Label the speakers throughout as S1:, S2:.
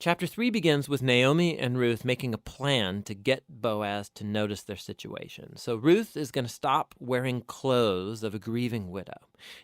S1: Chapter 3 begins with Naomi and Ruth making a plan to get Boaz to notice their situation. So Ruth is going to stop wearing clothes of a grieving widow,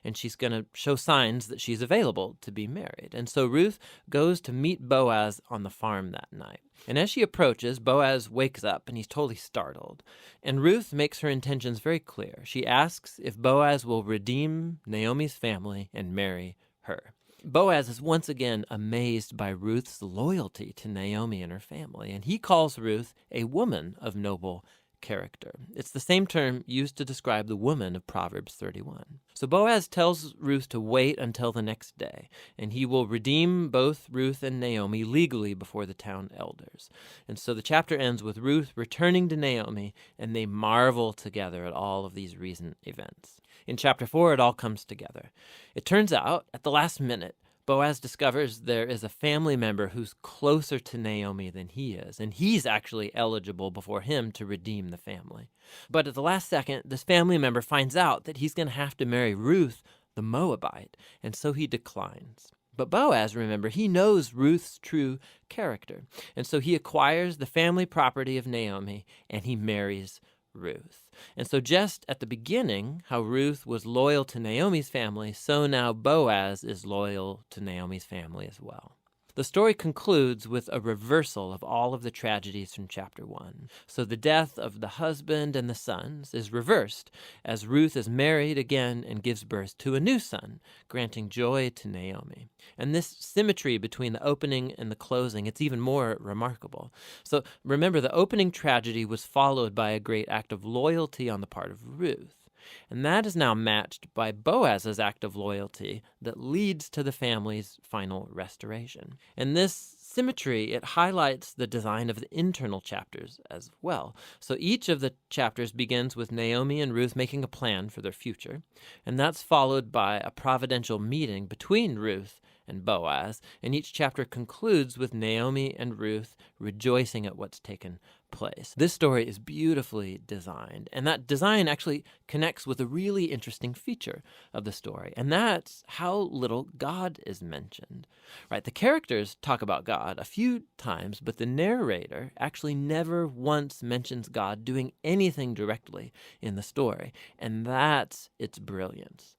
S1: and she's going to show signs that she's available to be married. And so Ruth goes to meet Boaz on the farm that night. And as she approaches, Boaz wakes up and he's totally startled. And Ruth makes her intentions very clear. She asks if Boaz will redeem Naomi's family and marry her. Boaz is once again amazed by Ruth's loyalty to Naomi and her family, and he calls Ruth a woman of noble character. It's the same term used to describe the woman of Proverbs 31. So Boaz tells Ruth to wait until the next day, and he will redeem both Ruth and Naomi legally before the town elders. And so the chapter ends with Ruth returning to Naomi, and they marvel together at all of these recent events. In chapter 4, it all comes together. It turns out, at the last minute, Boaz discovers there is a family member who's closer to Naomi than he is, and he's actually eligible before him to redeem the family. But at the last second, this family member finds out that he's going to have to marry Ruth, the Moabite, and so he declines. But Boaz, remember, he knows Ruth's true character, and so he acquires the family property of Naomi, and he marries Ruth. And so just at the beginning, how Ruth was loyal to Naomi's family, so now Boaz is loyal to Naomi's family as well. The story concludes with a reversal of all of the tragedies from chapter 1. So the death of the husband and the sons is reversed as Ruth is married again and gives birth to a new son, granting joy to Naomi. And this symmetry between the opening and the closing, it's even more remarkable. So remember, the opening tragedy was followed by a great act of loyalty on the part of Ruth. And that is now matched by Boaz's act of loyalty that leads to the family's final restoration. And this symmetry, it highlights the design of the internal chapters as well. So each of the chapters begins with Naomi and Ruth making a plan for their future, and that's followed by a providential meeting between Ruth and Boaz, and each chapter concludes with Naomi and Ruth rejoicing at what's taken place. This story is beautifully designed, and that design actually connects with a really interesting feature of the story, and that's how little God is mentioned. Right? The characters talk about God a few times, but the narrator actually never once mentions God doing anything directly in the story, and that's its brilliance.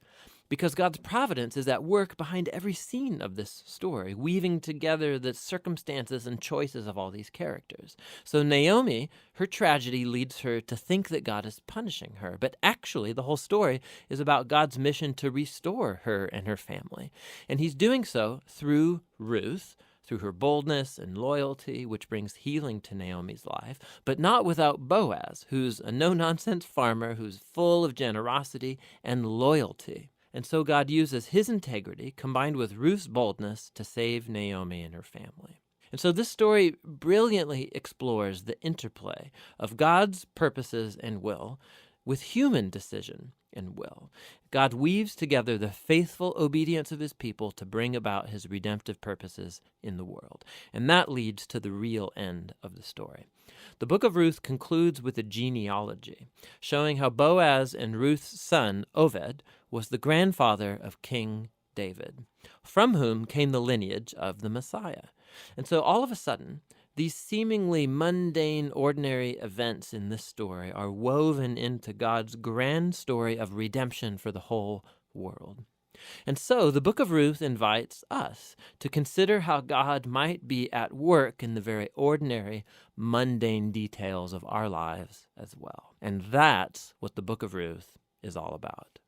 S1: Because God's providence is at work behind every scene of this story, weaving together the circumstances and choices of all these characters. So Naomi, her tragedy leads her to think that God is punishing her, but actually the whole story is about God's mission to restore her and her family. And he's doing so through Ruth, through her boldness and loyalty, which brings healing to Naomi's life, but not without Boaz, who's a no-nonsense farmer who's full of generosity and loyalty. And so God uses his integrity combined with Ruth's boldness to save Naomi and her family. And so this story brilliantly explores the interplay of God's purposes and will with human decision and will. God weaves together the faithful obedience of his people to bring about his redemptive purposes in the world. And that leads to the real end of the story. The book of Ruth concludes with a genealogy, showing how Boaz and Ruth's son, Oved, was the grandfather of King David, from whom came the lineage of the Messiah. And so all of a sudden, these seemingly mundane, ordinary events in this story are woven into God's grand story of redemption for the whole world. And so the book of Ruth invites us to consider how God might be at work in the very ordinary, mundane details of our lives as well. And that's what the book of Ruth is all about.